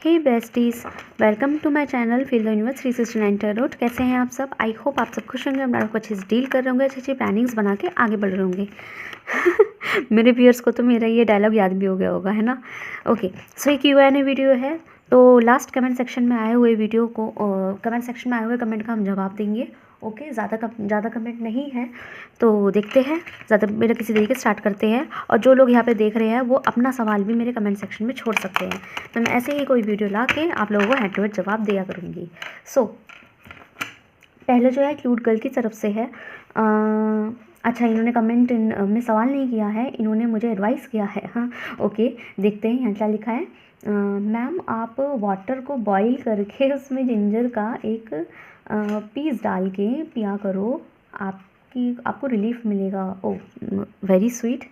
Hey besties, welcome to my channel feel the universe 369 tarot. कैसे हैं आप सब? आई होप आप सब खुश होंगे, अपना को अच्छे से डील कर रहे होंगे, अच्छी अच्छी प्लानिंग्स बना के आगे बढ़ रहे होंगे। मेरे व्यूअर्स को तो मेरा ये डायलॉग याद भी हो गया होगा, है ना। ओके, सो ये Q&A वीडियो है, तो लास्ट कमेंट सेक्शन में आए हुए वीडियो को कमेंट सेक्शन में आए हुए कमेंट का हम जवाब देंगे। ओके, ज़्यादा कमेंट नहीं है तो देखते हैं, ज़्यादा मेरा किसी तरीके स्टार्ट करते हैं। और जो लोग यहाँ पे देख रहे हैं वो अपना सवाल भी मेरे कमेंट सेक्शन में छोड़ सकते हैं, तो मैं ऐसे ही कोई वीडियो ला के आप लोगों को हैंड टू हैंड जवाब दिया करूँगी। सो पहले जो है क्यूट गर्ल की तरफ से है। अच्छा, इन्होंने कमेंट में सवाल नहीं किया है, इन्होंने मुझे एडवाइस किया है। हाँ, ओके, देखते हैं यहाँ क्या लिखा है। मैम, आप वाटर को बॉईल करके उसमें जिंजर का एक पीस डाल के पिया करो, आपको रिलीफ मिलेगा। Oh, very sweet,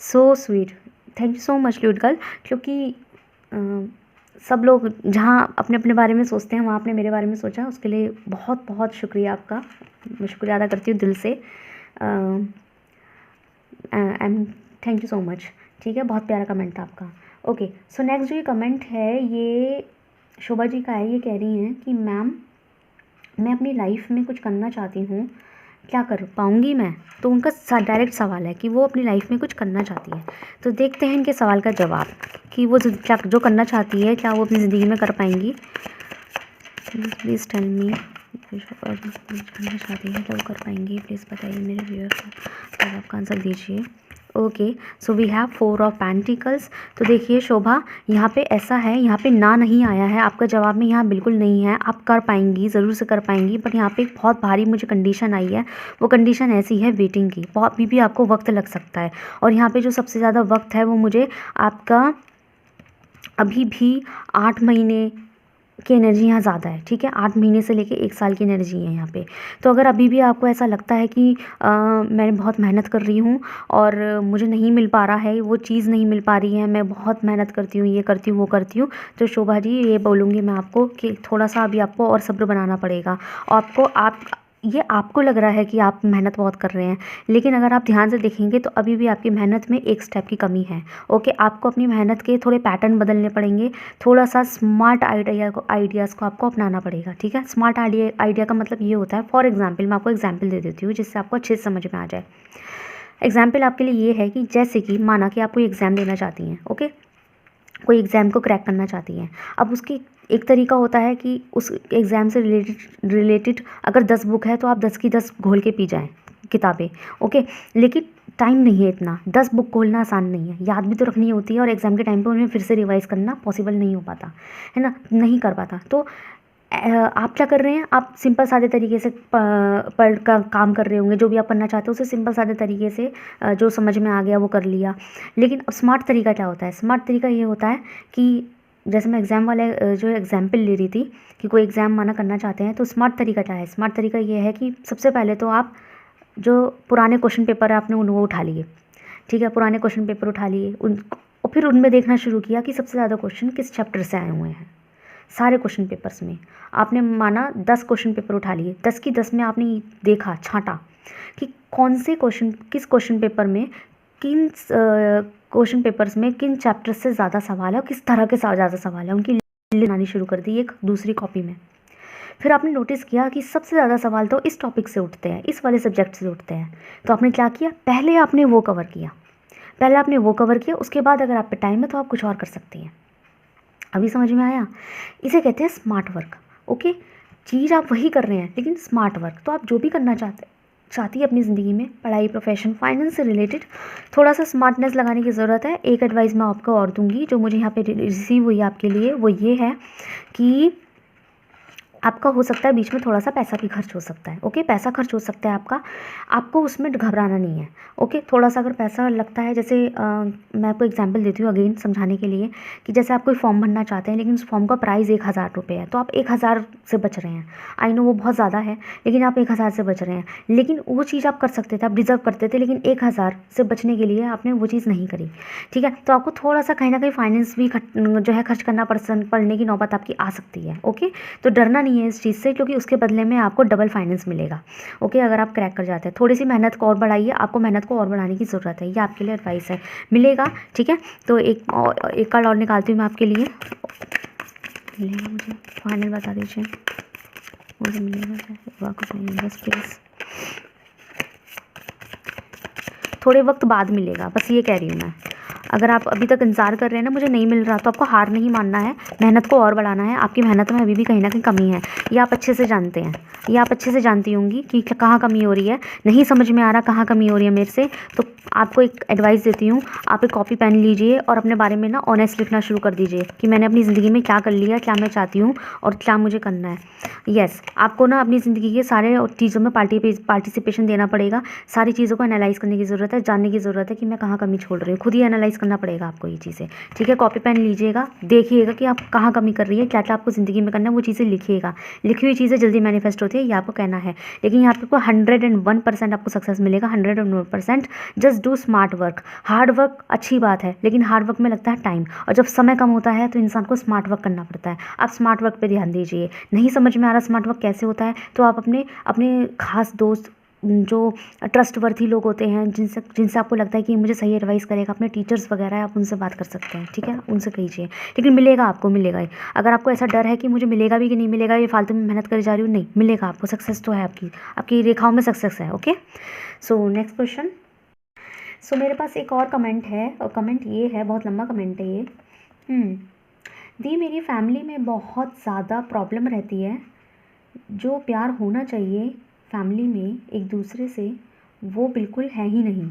so sweet, thank you so much cute girl. क्योंकि सब लोग जहाँ अपने अपने बारे में सोचते हैं वहाँ आपने मेरे बारे में सोचा, उसके लिए बहुत बहुत शुक्रिया आपका। मैं शुक्रिया अदा करती हूँ दिल से। Thank you so much. ठीक है, बहुत प्यारा कमेंट था आपका। ओके, सो नेक्स्ट जो ये कमेंट है ये शोभा जी का है। ये कह रही हैं कि मैम, मैं अपनी लाइफ में कुछ करना चाहती हूँ, क्या कर पाऊँगी मैं? तो उनका डायरेक्ट सवाल है कि वो अपनी लाइफ में कुछ करना चाहती है। तो देखते हैं इनके सवाल का जवाब कि वो क्या जो करना चाहती है क्या वो अपनी ज़िंदगी में कर पाएंगी। प्लीज़ टेल मी, करना चाहती है क्या वो कर पाएंगी? प्लीज़ बताइए मेरे व्यूअर को, तो आपका आंसर दीजिए। Okay, so we have 4 of pentacles. तो देखिए शोभा, यहाँ पे ऐसा है, यहाँ पे ना नहीं आया है आपका जवाब में, यहाँ बिल्कुल नहीं है। आप कर पाएंगी, ज़रूर से कर पाएंगी, बट यहाँ पे एक बहुत भारी मुझे कंडीशन आई है। वो कंडीशन ऐसी है वेटिंग की, बहुत अभी भी आपको वक्त लग सकता है। और यहाँ पे जो सबसे ज़्यादा वक्त है वो मुझे आपका अभी भी 8 महीने की एनर्जी यहाँ ज़्यादा है। ठीक है, 8 महीने से लेके 1 साल की एनर्जी है यहाँ पे। तो अगर अभी भी आपको ऐसा लगता है कि मैं बहुत मेहनत कर रही हूँ और मुझे नहीं मिल पा रहा है, वो चीज़ नहीं मिल पा रही है, मैं बहुत मेहनत करती हूँ, ये करती हूँ, वो करती हूँ, तो शोभा जी ये बोलूँगी मैं आपको कि थोड़ा सा अभी आपको और सब्र बनाना पड़ेगा। आपको लग रहा है कि आप मेहनत बहुत कर रहे हैं, लेकिन अगर आप ध्यान से देखेंगे तो अभी भी आपकी मेहनत में एक स्टेप की कमी है। ओके, आपको अपनी मेहनत के थोड़े पैटर्न बदलने पड़ेंगे, थोड़ा सा स्मार्ट आइडियाज़ को आपको अपनाना पड़ेगा। ठीक है, स्मार्ट आइडिया का मतलब ये होता है, फॉर एग्जाम्पल मैं आपको एग्जाम्पल दे देती हूँ जिससे आपको अच्छे से समझ में आ जाए। एग्जाम्पल आपके लिए ये है कि जैसे कि माना कि आप कोई एग्ज़ाम देना चाहती हैं। ओके, कोई एग्ज़ाम को क्रैक करना चाहती हैं। अब उसकी एक तरीका होता है कि उस एग्ज़ाम से रिलेटेड अगर 10 बुक है तो आप 10 की 10 घोल के पी जाएँ किताबें। ओके, लेकिन टाइम नहीं है इतना, 10 बुक खोलना आसान नहीं है, याद भी तो रखनी होती है और एग्ज़ाम के टाइम पे उन्हें फिर से रिवाइज़ करना पॉसिबल नहीं हो पाता, है ना, नहीं कर पाता। तो आप क्या कर रहे हैं, आप सिंपल सादे तरीके से पढ़ का काम कर रहे होंगे, जो भी आप करना चाहते हो उसे सिंपल सादे तरीके से जो समझ में आ गया वो कर लिया। लेकिन अब स्मार्ट तरीका क्या होता है? स्मार्ट तरीका ये होता है कि जैसे मैं एग्ज़ाम वाले जो एग्जाम्पल ले रही थी कि कोई एग्ज़ाम माना करना चाहते हैं, तो स्मार्ट तरीका क्या है? स्मार्ट तरीका ये है कि सबसे पहले तो आप जो पुराने क्वेश्चन पेपर है आपने वो उठा लिए। ठीक है, पुराने क्वेश्चन पेपर उठा लिए और फिर उनमें देखना शुरू किया कि सबसे ज़्यादा क्वेश्चन किस चैप्टर से आए हुए हैं। सारे क्वेश्चन पेपर्स में आपने माना 10 क्वेश्चन पेपर उठा लिए, 10 की 10 में आपने देखा, छांटा कि कौन से क्वेश्चन किस क्वेश्चन पेपर में किन क्वेश्चन पेपर्स में किन चैप्टर्स से ज़्यादा सवाल है और किस तरह के ज़्यादा सवाल है, उनकी लिस्ट बनानी शुरू कर दी एक दूसरी कॉपी में। फिर आपने नोटिस किया कि सबसे ज़्यादा सवाल तो इस टॉपिक से उठते हैं, इस वाले सब्जेक्ट से उठते हैं। तो आपने क्या किया, पहले आपने वो कवर किया, उसके बाद अगर आप पे टाइम है तो आप कुछ और कर सकती हैं। अभी समझ में आया? इसे कहते हैं स्मार्ट वर्क। ओके, चीज़ आप वही कर रहे हैं लेकिन स्मार्ट वर्क। तो आप जो भी करना चाहती है अपनी ज़िंदगी में, पढ़ाई, प्रोफेशन, फाइनेंस से रिलेटेड, थोड़ा सा स्मार्टनेस लगाने की ज़रूरत है। एक एडवाइस मैं आपको और दूंगी जो मुझे यहाँ पे रिसीव हुई आपके लिए, वो ये है कि आपका हो सकता है बीच में थोड़ा सा पैसा भी खर्च हो सकता है। ओके, पैसा खर्च हो सकता है आपका, आपको उसमें घबराना नहीं है। ओके, थोड़ा सा अगर पैसा लगता है, जैसे मैं आपको एग्जांपल देती हूँ अगेन समझाने के लिए, कि जैसे आप कोई फॉर्म भरना चाहते हैं लेकिन उस फॉर्म का प्राइस 1000 रुपये है, तो आप 1000 से बच रहे हैं। आई नो वो बहुत ज़्यादा है, लेकिन आप 1000 से बच रहे हैं। लेकिन वो चीज़ आप कर सकते थे, आप डिज़र्व करते थे, लेकिन 1000 से बचने के लिए आपने वो चीज़ नहीं करी। ठीक है, तो आपको थोड़ा सा कहीं ना कहीं फाइनेंस भी जो है खर्च करना पड़ने की नौबत आपकी आ सकती है। ओके, तो डरना नहीं है इस चीज़ से, क्योंकि उसके बदले में आपको डबल फाइनेंस मिलेगा। ओके, अगर आप क्रैक कर जाते हैं, थोड़ी सी मेहनत को और बढ़ाइए, आपको मेहनत को और बढ़ाने की ज़रूरत है, ये आपके लिए एडवाइस है, मिलेगा। ठीक है, तो एक कार्ड और निकालती हूँ मैं आपके लिए। मिलेगा मुझे? फाइनल बता दीजिए, मुझे मिलेगा क्या? कुछ नहीं, बस प्लीज़ थोड़े वक्त बाद मिलेगा, बस ये कह रही हूँ मैं। अगर आप अभी तक इंतज़ार कर रहे हैं ना, मुझे नहीं मिल रहा, तो आपको हार नहीं मानना है, मेहनत को और बढ़ाना है। आपकी मेहनत में अभी भी कहीं ना कहीं कमी है, ये आप अच्छे से जानते हैं, ये आप अच्छे से जानती होंगी कि कहाँ कमी हो रही है। नहीं समझ में आ रहा कहाँ कमी हो रही है मेरे से, तो आपको एक एडवाइस देती हूँ, आप एक कॉपी पेन लीजिए और अपने बारे में ना ऑनेस्ट लिखना शुरू कर दीजिए कि मैंने अपनी ज़िंदगी में क्या कर लिया, क्या मैं चाहती हूँ और क्या मुझे करना है। यस, आपको ना अपनी ज़िंदगी के सारे चीज़ों में पार्टिसिपेशन देना पड़ेगा। सारी चीज़ों को एनालाइज़ करने की ज़रूरत है, जानने की ज़रूरत है कि मैं कहाँ कमी छोड़ रही हूँ। खुद ही एनालाइज़ करना पड़ेगा आपको ये चीज़ें, ठीक है? कॉपी पेन लीजिएगा, देखिएगा कि आप कहाँ कमी कर रही है, क्या क्या आपको ज़िंदगी में करना है, वो चीज़ें लिखिएगा। लिखी हुई चीज़ें जल्दी मैनिफेस्ट होती है, ये आपको कहना है। लेकिन यहाँ पे आपको 101% आपको सक्सेस मिलेगा, 101%। Just do smart work. Hard work अच्छी बात है, लेकिन हार्ड वर्क में लगता है टाइम, और जब समय कम होता है तो इंसान को स्मार्ट वर्क करना पड़ता है। आप स्मार्ट वर्क पे ध्यान दीजिए। नहीं समझ में आ रहा स्मार्ट वर्क कैसे होता है, तो आप अपने अपने खास दोस्त, जो ट्रस्टवर्थी लोग होते हैं, जिनसे जिनसे आपको लगता है कि मुझे सही एडवाइस करेगा, अपने टीचर्स वगैरह है, आप उनसे बात कर सकते हैं, ठीक है? उनसे कीजिए, लेकिन मिलेगा, आपको मिलेगा ही। अगर आपको ऐसा डर है कि मुझे मिलेगा भी कि नहीं मिलेगा, ये फालतू में मेहनत करी जा रही हूँ, नहीं मिलेगा आपको, सक्सेस तो है, आपकी आपकी रेखाओं में सक्सेस है। Okay, so next question. So मेरे पास एक और कमेंट है, और कमेंट ये है, बहुत लंबा कमेंट है ये। दी, मेरी फैमिली में बहुत ज़्यादा प्रॉब्लम रहती है। जो प्यार होना चाहिए फैमिली में एक दूसरे से, वो बिल्कुल है ही नहीं।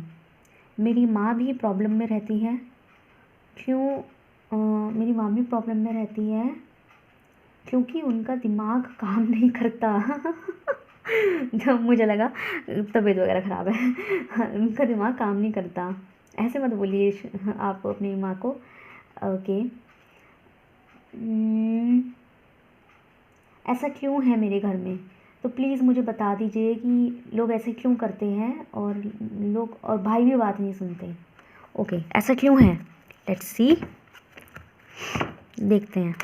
मेरी माँ भी प्रॉब्लम में रहती है। मेरी माँ भी प्रॉब्लम में रहती है क्योंकि उनका दिमाग काम नहीं करता। जब मुझे लगा तबीयत वगैरह ख़राब है। उनका दिमाग काम नहीं करता, ऐसे मत बोलिए आप अपनी माँ को। ओके, ऐसा क्यों है मेरे घर में? तो प्लीज़ मुझे बता दीजिए कि लोग ऐसे क्यों करते हैं, और लोग और भाई भी बात नहीं सुनते। ओके, ऐसा क्यों है? लेट्स सी, देखते हैं।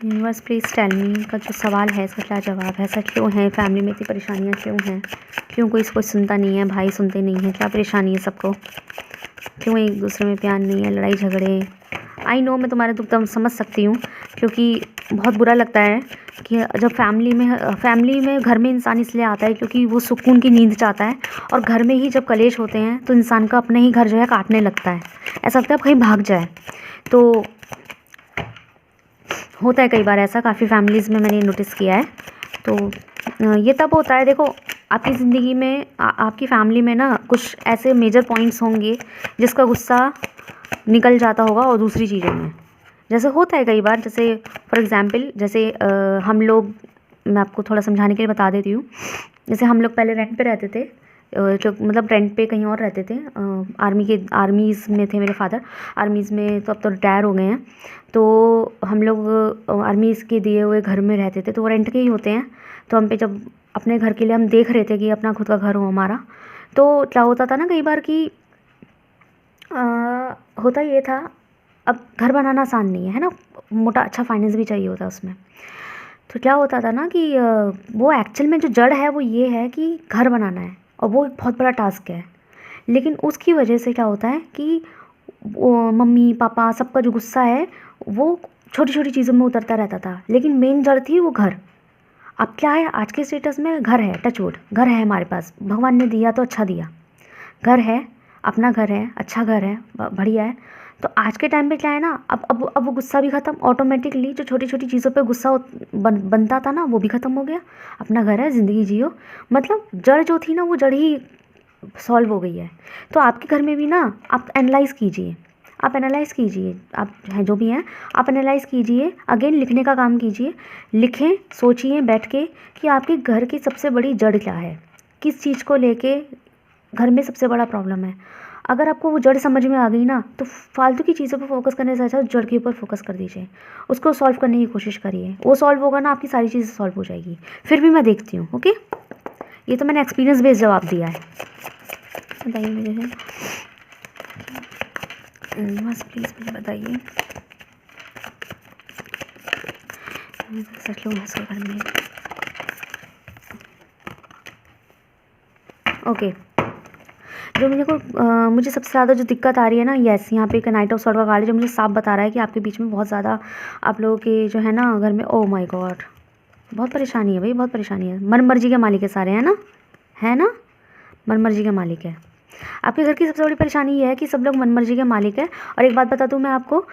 यूनिवर्स प्लीज़ टेल मी, का जो सवाल है इसका क्या जवाब है? ऐसा क्यों है? फैमिली में इतनी परेशानियाँ क्यों हैं? क्यों कोई इसको सुनता नहीं है, भाई सुनते नहीं हैं? क्या परेशानी है सबको? क्यों एक दूसरे में प्यार नहीं है, लड़ाई झगड़े? आई नो, मैं तुम्हारे दुख दर्द समझ सकती हूँ, क्योंकि बहुत बुरा लगता है कि जब फैमिली में घर में इंसान इसलिए आता है क्योंकि वो सुकून की नींद चाहता है, और घर में ही जब कलेश होते हैं तो इंसान का अपने ही घर जो है काटने लगता है। ऐसा लगता है अब कहीं भाग जाए। तो होता है कई बार ऐसा, काफ़ी फैमिलीज़ में मैंने नोटिस किया है। तो ये तब होता है, देखो आपकी ज़िंदगी में आपकी फैमिली में ना कुछ ऐसे मेजर पॉइंट्स होंगे जिसका गुस्सा निकल जाता होगा और दूसरी चीज़ों में। जैसे होता है कई बार, जैसे फॉर एग्ज़ाम्पल, जैसे हम लोग, मैं आपको थोड़ा समझाने के लिए बता देती हूँ। जैसे हम लोग पहले रेंट पे रहते थे, जो मतलब रेंट पे कहीं और रहते थे। आर्मीज़ में थे मेरे फादर, आर्मीज़ में, तो अब तो रिटायर हो गए हैं। तो हम लोग आर्मीज़ के दिए हुए घर में रहते थे, तो वो रेंट के ही होते हैं। तो हम पे जब अपने घर के लिए हम देख रहे थे कि अपना खुद का घर हो हमारा, तो क्या होता था ना कई बार कि होता ये था, अब घर बनाना आसान नहीं है ना, मोटा अच्छा फाइनेंस भी चाहिए होता है उसमें। तो क्या होता था ना कि वो एक्चुअल में जो जड़ है वो ये है कि घर बनाना है, और वो एक बहुत बड़ा टास्क है। लेकिन उसकी वजह से क्या होता है कि वो मम्मी पापा सबका जो गुस्सा है वो छोटी छोटी चीज़ों में उतरता रहता था, लेकिन मेन जड़ थी वो घर। अब क्या है, आज के स्टेटस में घर है, टचवुड घर है हमारे पास, भगवान ने दिया तो अच्छा दिया, घर है, अपना घर है, अच्छा घर है, बढ़िया है। तो आज के टाइम पे क्या है ना, अब वो गुस्सा भी ख़त्म, ऑटोमेटिकली जो छोटी छोटी चीज़ों पे गुस्सा बनता था ना, वो भी ख़त्म हो गया। अपना घर है, ज़िंदगी जियो, मतलब जड़ जो थी ना वो जड़ ही सॉल्व हो गई है। तो आपके घर में भी ना आप एनालाइज़ कीजिए, आप एनालाइज़ कीजिए, आप हैं जो भी हैं, आप एनालाइज़ कीजिए, अगेन लिखने का काम कीजिए। लिखें, सोचिए बैठ के कि आपके घर की सबसे बड़ी जड़ क्या है, किस चीज़ को लेके घर में सबसे बड़ा प्रॉब्लम है। अगर आपको वो जड़ समझ में आ गई ना, तो फालतू की चीज़ों पर फोकस करने से अच्छा जड़ के ऊपर फोकस कर दीजिए, उसको सॉल्व करने की कोशिश करिए। वो सॉल्व होगा ना, आपकी सारी चीज़ें सॉल्व हो जाएगी। फिर भी मैं देखती हूँ। ओके, ये तो मैंने एक्सपीरियंस बेस्ड जवाब दिया है। बताइए मुझे, बस प्लीज़ मुझे बताइए, सच लोग इसके घर में। ओके, जो मुझे सबसे ज़्यादा जो दिक्कत आ रही है ना, यस यहाँ पे एक नाइट ऑफ सॉर्ट का कार्ड है जो मुझे साफ बता रहा है कि आपके बीच में बहुत ज़्यादा आप लोगों के जो है ना घर में, ओ माय गॉड, बहुत परेशानी है भाई, बहुत परेशानी है। मन मर्जी के मालिक है सारे, है ना, है ना, मन मर्जी के मालिक है। आपके घर की सबसे बड़ी परेशानी ये है कि सब लोग मन मर्जी के मालिक है। और एक बात बता दूँ मैं आपको,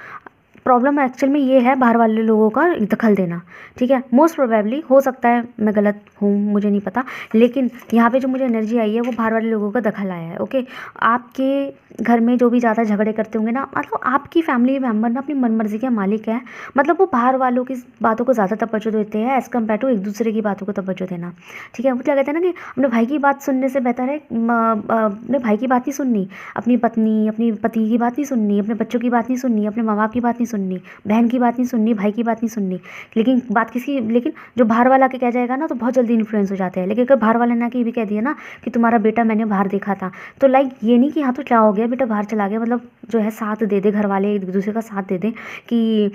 प्रॉब्लम एक्चुअल में ये है बाहर वाले लोगों का दखल देना, ठीक है। मोस्ट प्रोबेबली, हो सकता है मैं गलत हूँ, मुझे नहीं पता, लेकिन यहाँ पे जो मुझे एनर्जी आई है वो बाहर वाले लोगों का दखल आया है। ओके, आपके घर में जो भी ज़्यादा झगड़े करते होंगे ना, मतलब आपकी फैमिली मेम्बर ना अपनी मनमर्जी के मालिक है, मतलब वो बाहर वालों की बातों को ज़्यादा तवज्जो देते हैं एज़ कम्पेयर टू एक दूसरे की बातों को तवज्जो देना, ठीक है। वो क्या कहते हैं ना कि अपने भाई की बात सुनने से बेहतर है अपने भाई की बात नहीं सुननी, अपनी पत्नी, अपनी पति की बात नहीं सुननी, अपने बच्चों की बात नहीं सुननी, अपने माँ बाप की बात नहीं सुननी, बहन की बात नहीं सुननी, भाई की बात नहीं सुननी। लेकिन जो बाहर वाला के कह जाएगा ना तो बहुत जल्दी इन्फ्लुएंस हो जाते हैं। लेकिन अगर बाहर वाले ने आके ये भी कह दिया ना कि तुम्हारा बेटा मैंने बाहर देखा था, तो लाइक ये नहीं कि हाँ तो क्या हो गया बेटा बाहर चला गया, मतलब जो है साथ दे दे, घर वाले एक दूसरे का साथ दे दें कि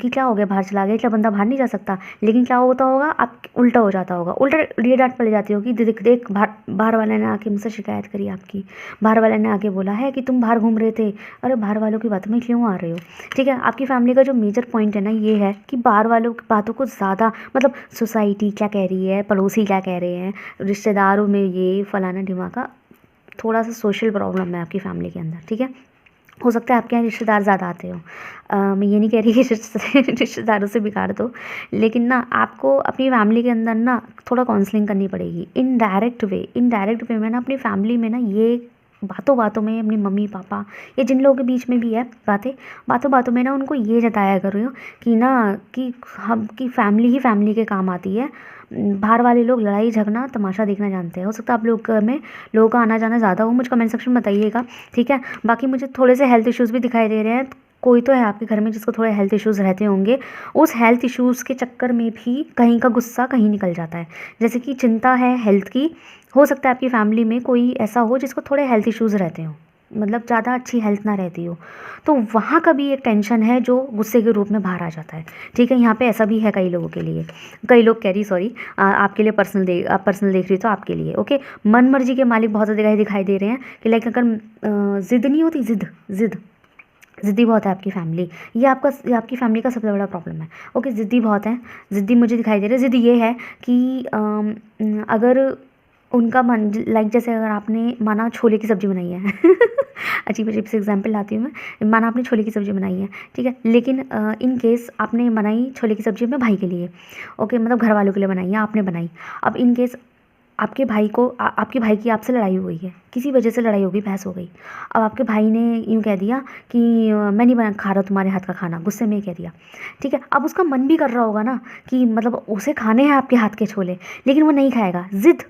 क्या हो गया बाहर चला गया, इतना बंदा बाहर नहीं जा सकता। लेकिन क्या होता होगा, आप उल्टा हो जाता होगा, उल्टा ये डांट पड़ जाती होगी, देख देख बाहर वाले ने आके मुझसे शिकायत करी आपकी, बाहर वाले ने आके बोला है कि तुम बाहर घूम रहे थे। अरे बाहर वालों की बात में क्यों आ रहे हो, ठीक है। आपकी फैमिली का जो मेजर पॉइंट है ना ये है कि बाहर वालों की बातों को ज़्यादा, मतलब सोसाइटी क्या कह रही है, पड़ोसी क्या कह रहे हैं, रिश्तेदारों में ये फलाना ढिमाका, थोड़ा सा सोशल प्रॉब्लम है आपकी फैमिली के अंदर, ठीक है। हो सकता है आपके यहाँ रिश्तेदार ज़्यादा आते हो, मैं ये नहीं कह रही कि रिश्तेदारों से बिगाड़ दो, लेकिन ना आपको अपनी फैमिली के अंदर ना थोड़ा काउंसलिंग करनी पड़ेगी इनडायरेक्ट वे में ना, अपनी फैमिली में ना ये बातों बातों में अपनी मम्मी पापा या जिन लोगों के बीच में भी है बातों बातों में ना उनको ये जताया करो कि ना कि हम की फैमिली ही फैमिली के काम आती है। बाहर वाले लोग लड़ाई झगड़ा तमाशा देखना जानते हैं। हो सकता है आप लोग में लोगों का आना जाना ज़्यादा हो, मुझे कमेंट सेक्शन में बताइएगा, ठीक है। बाकी मुझे थोड़े से हेल्थ इश्यूज़ भी दिखाई दे रहे हैं, कोई तो है आपके घर में जिसको थोड़े हेल्थ इश्यूज़ रहते होंगे, उस हेल्थ इश्यूज़ के चक्कर में भी कहीं का गुस्सा कहीं निकल जाता है। जैसे कि चिंता है हेल्थ की, हो सकता है आपकी फैमिली में कोई ऐसा हो जिसको थोड़े हेल्थ इश्यूज़ रहते हो, मतलब ज़्यादा अच्छी हेल्थ ना रहती हो, तो वहाँ का भी एक टेंशन है जो गुस्से के रूप में बाहर आ जाता है, ठीक है। यहाँ पे ऐसा भी है कई लोगों के लिए, कई लोग कह रही, सॉरी आपके लिए आप पर्सनल देख रही हो तो आपके लिए, ओके। मन मर्जी के मालिक बहुत ज़्यादा दिखाई दे रहे हैं कि लाइक अगर ज़िद नहीं होती, ज़िद्दी बहुत है आपकी फैमिली, ये आपकी फैमिली का सबसे बड़ा प्रॉब्लम है, ओके। ज़िद्दी बहुत है, ज़िद्दी मुझे दिखाई दे रहा है। ज़िद ये है कि अगर उनका मन, लाइक जैसे अगर आपने माना छोले की सब्ज़ी बनाई है अजीब अजीब से एग्जांपल लाती हूँ मैं, माना आपने छोले की सब्ज़ी बनाई है, ठीक है, लेकिन इन केस आपने बनाई छोले की सब्ज़ी अपने भाई के लिए, ओके, मतलब घर वालों के लिए बनाई है, आपने बनाई। अब इन केस आपके भाई को आपके भाई की आपसे लड़ाई हो गई है, किसी वजह से लड़ाई हो गई, बहस हो गई। अब आपके भाई ने यूँ कह दिया कि मैं नहीं बना खा रहा तुम्हारे हाथ का खाना, गुस्से में कह दिया, ठीक है। अब उसका मन भी कर रहा होगा ना कि मतलब उसे खाने हैं आपके हाथ के छोले, लेकिन वो नहीं खाएगा, ज़िद,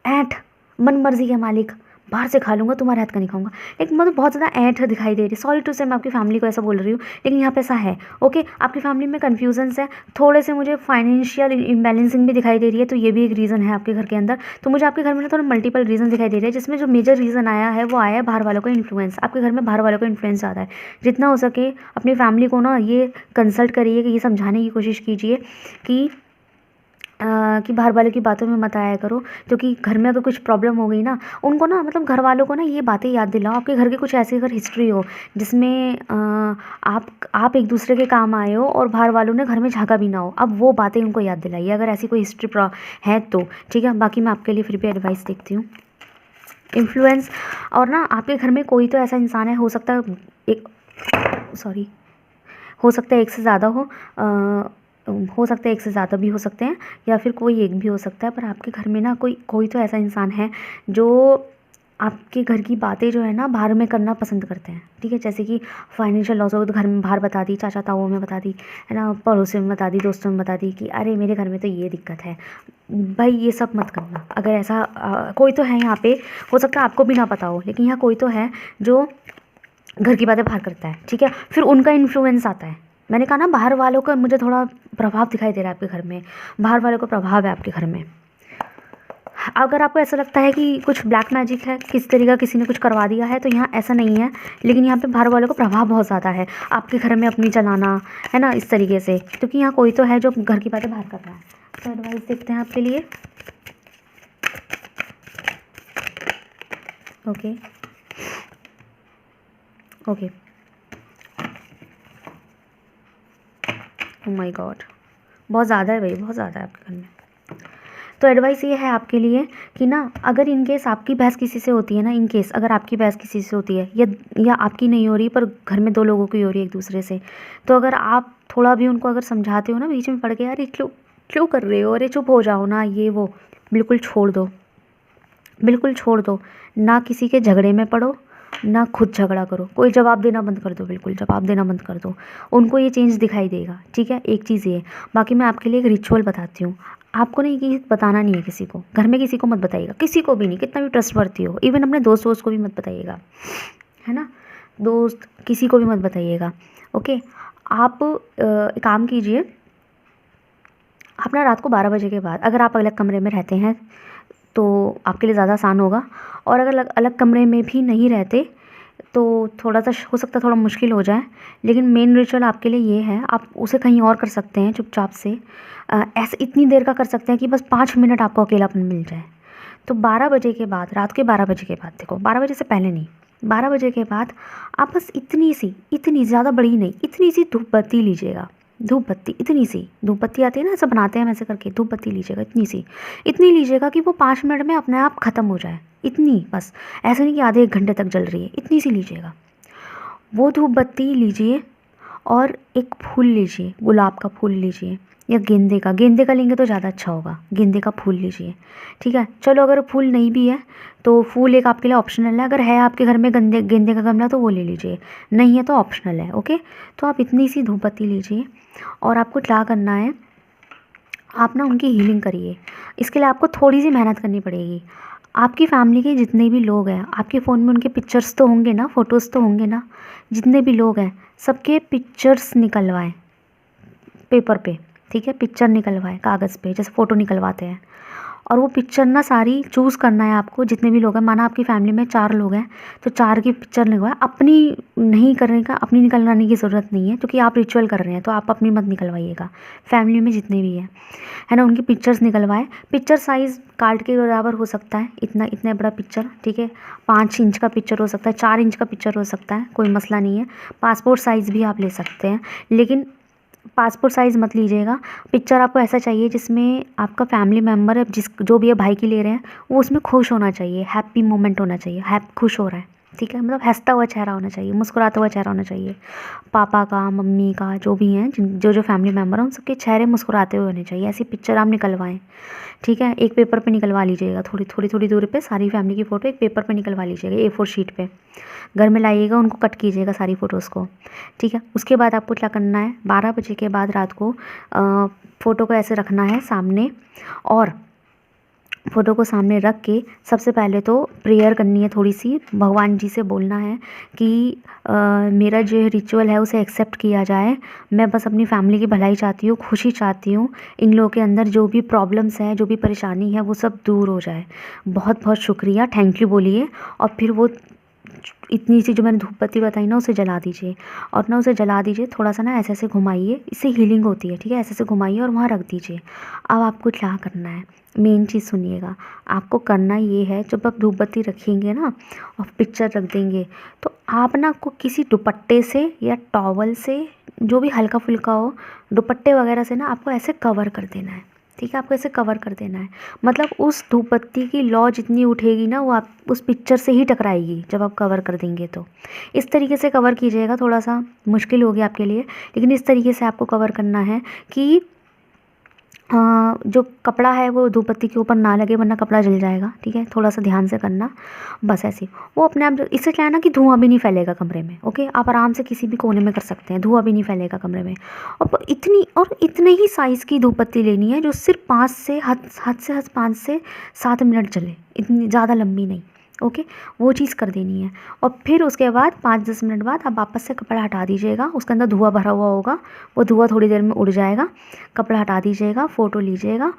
ऐंठ, मन मर्जी के मालिक, बाहर से खा लूँगा तुम्हारे हाथ का नहीं खाऊंगा, एक मतलब बहुत ज़्यादा ऐंठ दिखाई दे रही है। सॉरी टू से मैं आपकी फैमिली को ऐसा बोल रही हूँ, लेकिन यहाँ पे ऐसा है, ओके। आपकी फैमिली में कन्फ्यूजन्स है, थोड़े से मुझे फाइनेंशियल इम्बैलेंसिंग भी दिखाई दे रही है, तो ये भी एक रीज़न है आपके घर के अंदर। तो मुझे आपके घर में ना थोड़ा मल्टीपल रीज़न दिखाई दे रहे हैं, जिसमें जो मेजर रीज़न आया है वो आया है बाहर वालों का इन्फ्लुएंस। आपके घर में बाहर वालों का इन्फ्लुएंस ज़्यादा है। जितना हो सके अपनी फैमिली को ना ये कंसल्ट करिए, कि ये समझाने की कोशिश कीजिए कि बाहर वालों की बातों में मत आया करो, क्योंकि घर में अगर कुछ प्रॉब्लम हो गई ना, उनको ना मतलब घर वालों को ना ये बातें याद दिलाओ। आपके घर की कुछ ऐसी अगर हिस्ट्री हो जिसमें आप एक दूसरे के काम आए हो और बाहर वालों ने घर में झाँका भी ना हो, अब वो बातें उनको याद दिलाइए अगर ऐसी कोई हिस्ट्री है तो, ठीक है। बाकी मैं आपके लिए फिर भी एडवाइस देखती हूँ, इन्फ्लुएंस। और ना आपके घर में कोई तो ऐसा इंसान है, हो सकता है हो सकता है एक से ज़्यादा हो सकता है एक से ज़्यादा भी हो सकते हैं, या फिर कोई एक भी हो सकता है, पर आपके घर में ना कोई तो ऐसा इंसान है जो आपके घर की बातें जो है ना बाहर में करना पसंद करते हैं, ठीक है। जैसे कि फाइनेंशियल लॉस हो तो घर में बाहर बता दी, चाचा ताऊ में बता दी, है ना, पड़ोसियों में बता दी, दोस्तों में बता दी कि अरे मेरे घर में तो ये दिक्कत है। भाई ये सब मत करना। अगर ऐसा कोई तो है यहाँ पे, हो सकता है आपको भी ना पता हो, लेकिन यहाँ कोई तो है जो घर की बातें बाहर करता है, ठीक है। फिर उनका इन्फ्लुएंस आता है। मैंने कहा ना बाहर वालों का मुझे थोड़ा प्रभाव दिखाई दे रहा है आपके घर में, बाहर वालों का प्रभाव है आपके घर में। अगर आपको ऐसा लगता है कि कुछ ब्लैक मैजिक है, किस तरीका किसी ने कुछ करवा दिया है, तो यहाँ ऐसा नहीं है, लेकिन यहाँ पे बाहर वालों का प्रभाव बहुत ज़्यादा है आपके घर में अपनी चलाना, है ना, इस तरीके से, क्योंकि यहाँ कोई तो है जो घर की बातें बाहर कर रहा है। तो एडवाइस देखते हैं आपके लिए, okay. Okay. Oh my God, बहुत ज़्यादा है भाई, बहुत ज़्यादा है आपके घर में। तो एडवाइस ये है आपके लिए कि ना, अगर इन केस आपकी बहस किसी से होती है ना, इन केस अगर आपकी बहस किसी से होती है या आपकी नहीं हो रही पर घर में 2 लोगों की हो रही है एक दूसरे से, तो अगर आप थोड़ा भी उनको अगर समझाते हो ना बीच में पड़ के, यार ये क्यों क्यों कर रहे हो, अरे चुप हो जाओ ना, ये वो, बिल्कुल छोड़ दो, बिल्कुल छोड़ दो। ना किसी के झगड़े में पड़ो, ना खुद झगड़ा करो, कोई जवाब देना बंद कर दो, बिल्कुल जवाब देना बंद कर दो। उनको ये चेंज दिखाई देगा, ठीक है। एक चीज़ ये, बाकी मैं आपके लिए एक रिचुअल बताती हूँ। आपको नहीं कि बताना नहीं है किसी को, घर में किसी को मत बताइएगा, किसी को भी नहीं, कितना भी ट्रस्टवर्दी हो, इवन अपने दोस्त वोस्त को भी मत बताइएगा, है ना। दोस्त किसी को भी मत बताइएगा, ओके। आप एक काम कीजिए, आप ना रात को 12 बजे के बाद, अगर आप अलग कमरे में रहते हैं तो आपके लिए ज़्यादा आसान होगा, और अगर अलग अलग कमरे में भी नहीं रहते तो थोड़ा सा हो सकता है थोड़ा मुश्किल हो जाए। लेकिन मेन रिचुअल आपके लिए ये है, आप उसे कहीं और कर सकते हैं चुपचाप से। ऐसे इतनी देर का कर सकते हैं कि बस 5 मिनट आपको अकेलापन मिल जाए। तो 12 बजे के बाद, रात के 12 बजे के बाद, देखो 12 बजे से पहले नहीं, 12 बजे के बाद आप बस इतनी ज़्यादा बड़ी नहीं, इतनी सी धूप बत्ती लीजिएगा। धूप बत्ती, इतनी सी धूप बत्ती आती है ना, ऐसा बनाते हैं हम ऐसे करके, धूप बत्ती लीजिएगा, इतनी लीजिएगा कि वो 5 मिनट में अपने आप ख़त्म हो जाए। इतनी बस, ऐसे नहीं कि आधे 1 घंटे तक जल रही है, इतनी सी लीजिएगा। वो धूप बत्ती लीजिए और एक फूल लीजिए, गुलाब का फूल लीजिए या गेंदे का लेंगे तो ज़्यादा अच्छा होगा, गेंदे का फूल लीजिए, ठीक है। चलो अगर फूल नहीं भी है तो फूल एक आपके लिए ऑप्शनल है, अगर है आपके घर में गेंदे का गमला तो वो ले लीजिए, नहीं है तो ऑप्शनल है, ओके। तो आप इतनी सी धूप बत्ती लीजिए और आपको क्या करना है, आप ना उनकी हीलिंग करिए। इसके लिए आपको थोड़ी सी मेहनत करनी पड़ेगी। आपकी फैमिली के जितने भी लोग हैं, आपके फ़ोन में उनके पिक्चर्स तो होंगे ना, फ़ोटोज़ तो होंगे ना, जितने भी लोग हैं सबके पिक्चर्स निकलवाएं पेपर पे, ठीक है। पिक्चर निकलवाएं कागज़ पे, जैसे फ़ोटो निकलवाते हैं। और वो पिक्चर ना सारी चूज़ करना है आपको, जितने भी लोग हैं, माना आपकी फैमिली में 4 लोग हैं तो 4 की पिक्चर निकलवाएं। अपनी नहीं करने का, अपनी निकलवाने की ज़रूरत नहीं है, क्योंकि आप रिचुअल कर रहे हैं तो आप अपनी मत निकलवाइएगा। फैमिली में जितने भी हैं, है ना, उनकी पिक्चर्स निकलवाएं। पिक्चर साइज़ कार्ड के बराबर हो सकता है, इतना बड़ा पिक्चर, ठीक है। 5 इंच का पिक्चर हो सकता है, 4 इंच का पिक्चर हो सकता है, कोई मसला नहीं है। पासपोर्ट साइज़ भी आप ले सकते हैं, लेकिन पासपोर्ट साइज़ मत लीजिएगा। पिक्चर आपको ऐसा चाहिए जिसमें आपका फैमिली मेम्बर है, जो भी है भाई की ले रहे हैं, वो उसमें खुश होना चाहिए, हैप्पी मोमेंट होना चाहिए, खुश हो रहा है, ठीक है। मतलब हंसता हुआ चेहरा होना चाहिए, मुस्कुराता हुआ चेहरा होना चाहिए। पापा का, मम्मी का, जो भी हैं, जो फैमिली मेम्बर हैं, उन सबके चेहरे मुस्कुराते हुए होने चाहिए। ऐसी पिक्चर आप निकलवाएं, ठीक है। एक पेपर पे निकलवा लीजिएगा, थोड़ी दूरी पे सारी फैमिली की फ़ोटो एक पेपर पे निकलवा लीजिएगा, A4 शीट पे। घर में लाइएगा, उनको कट कीजिएगा सारी फ़ोटोज़ को, ठीक है। उसके बाद आपको क्या करना है, 12 बजे के बाद रात को फ़ोटो को ऐसे रखना है सामने, और फ़ोटो को सामने रख के सबसे पहले तो प्रेयर करनी है थोड़ी सी, भगवान जी से बोलना है कि मेरा जो रिचुअल है उसे एक्सेप्ट किया जाए। मैं बस अपनी फैमिली की भलाई चाहती हूँ, खुशी चाहती हूँ। इन लोगों के अंदर जो भी प्रॉब्लम्स है, जो भी परेशानी है, वो सब दूर हो जाए। बहुत बहुत शुक्रिया, थैंक यू बोलिए। और फिर वो इतनी सी जो मैंने धूप बत्ती बताई ना, उसे जला दीजिए, और ना उसे जला दीजिए, थोड़ा सा ना ऐसे ऐसे घुमाइए, इससे हीलिंग होती है, ठीक है। ऐसे ऐसे घुमाइए और वहाँ रख दीजिए। अब आपको क्या करना है, मेन चीज़ सुनिएगा। आपको करना ये है, जब आप धूप बत्ती रखेंगे ना और पिक्चर रख देंगे, तो आप ना को किसी दुपट्टे से या टॉवल से, जो भी हल्का फुल्का हो, दुपट्टे वगैरह से ना आपको ऐसे कवर कर देना है, ठीक है। आपको ऐसे कवर कर देना है, मतलब उस धूप बत्ती की लौ जितनी उठेगी ना, वो आप उस पिक्चर से ही टकराएगी जब आप कवर कर देंगे। तो इस तरीके से कवर कीजिएगा, थोड़ा सा मुश्किल हो गया आपके लिए, लेकिन इस तरीके से आपको कवर करना है कि जो कपड़ा है वो धूप बत्ती के ऊपर ना लगे, वरना कपड़ा जल जाएगा, ठीक है। थोड़ा सा ध्यान से करना, बस ऐसे वो अपने आप। इससे क्या है ना कि धुआं भी नहीं फैलेगा कमरे में, ओके। आप आराम से किसी भी कोने में कर सकते हैं, धुआं भी नहीं फैलेगा कमरे में। और इतने ही साइज़ की धूप बत्ती लेनी है, जो सिर्फ 5 से हद से हद 5 से 7 मिनट जले, इतनी ज़्यादा लंबी नहीं, ओके। वो चीज़ कर देनी है। और फिर उसके बाद 5-10 मिनट बाद आप वापस से कपड़ा हटा दीजिएगा, उसके अंदर धुआं भरा हुआ होगा, वो धुआं थोड़ी देर में उड़ जाएगा। कपड़ा हटा दीजिएगा, फ़ोटो लीजिएगा,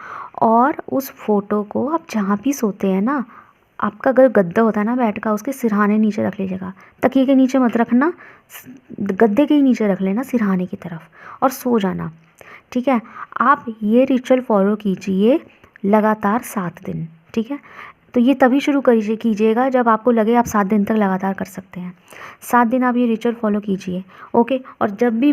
और उस फ़ोटो को आप जहाँ भी सोते हैं ना, आपका अगर गद्दा होता है ना बेड का, उसके सिरहाने नीचे रख लीजिएगा। तकिए के नीचे मत रखना, गद्दे के ही नीचे रख लेना, सिरहाने की तरफ, और सो जाना, ठीक है। आप ये रिचुअल फॉलो कीजिए लगातार 7 दिन, ठीक है। तो ये तभी शुरू कीजिएगा जब आपको लगे आप 7 दिन तक लगातार कर सकते हैं। 7 दिन आप ये रिचुअल फॉलो कीजिए, ओके। और जब भी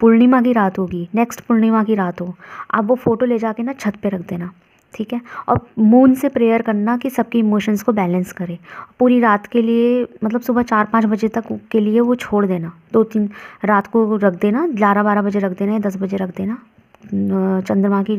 पूर्णिमा की रात होगी, नेक्स्ट पूर्णिमा की रात हो, आप वो फ़ोटो ले जाके ना छत पे रख देना, ठीक है। और मून से प्रेयर करना कि सबके इमोशंस को बैलेंस करे। पूरी रात के लिए मतलब सुबह 4-5 बजे तक के लिए वो छोड़ देना, 2-3 रात को रख देना, 11-12 बजे रख देना या 10 बजे रख देना चंद्रमा की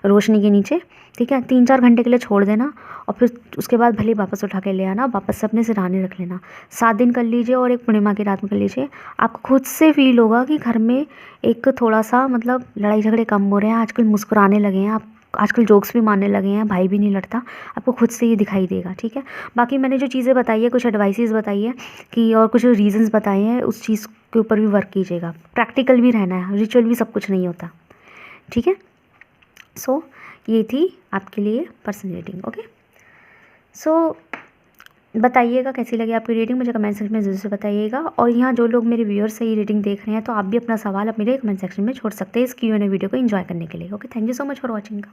रोशनी के नीचे, ठीक है। 3-4 घंटे के लिए छोड़ देना और फिर उसके बाद भले वापस उठा के ले आना, वापस से अपने सिरहाने रख लेना। 7 दिन कर लीजिए और एक पूर्णिमा की रात में कर लीजिए। आपको खुद से फील होगा कि घर में एक थोड़ा सा मतलब लड़ाई झगड़े कम हो रहे हैं, आजकल मुस्कुराने लगे हैं आप, आजकल जोक्स भी मारने लगे हैं, भाई भी नहीं लड़ता, आपको खुद से ये दिखाई देगा, ठीक है। बाकी मैंने जो चीज़ें बताई है, कुछ एडवाइसेस बताई है कि और कुछ रीजंस बताए हैं, उस चीज़ के ऊपर भी वर्क कीजिएगा। प्रैक्टिकल भी रहना है, रिचुअल भी सब कुछ नहीं होता, ठीक है। सो ये थी आपके लिए पर्सन रीडिंग, ओके। सो बताइएगा कैसी लगी आपकी रीडिंग, मुझे कमेंट सेक्शन में ज़रूर से बताइएगा। और यहाँ जो लोग मेरे व्यूअर्स है ये रीडिंग देख रहे हैं, तो आप भी अपना सवाल आप मेरे कमेंट सेक्शन में छोड़ सकते हैं इस Q&A वीडियो को एंजॉय करने के लिए, okay. Thank you so much for watching.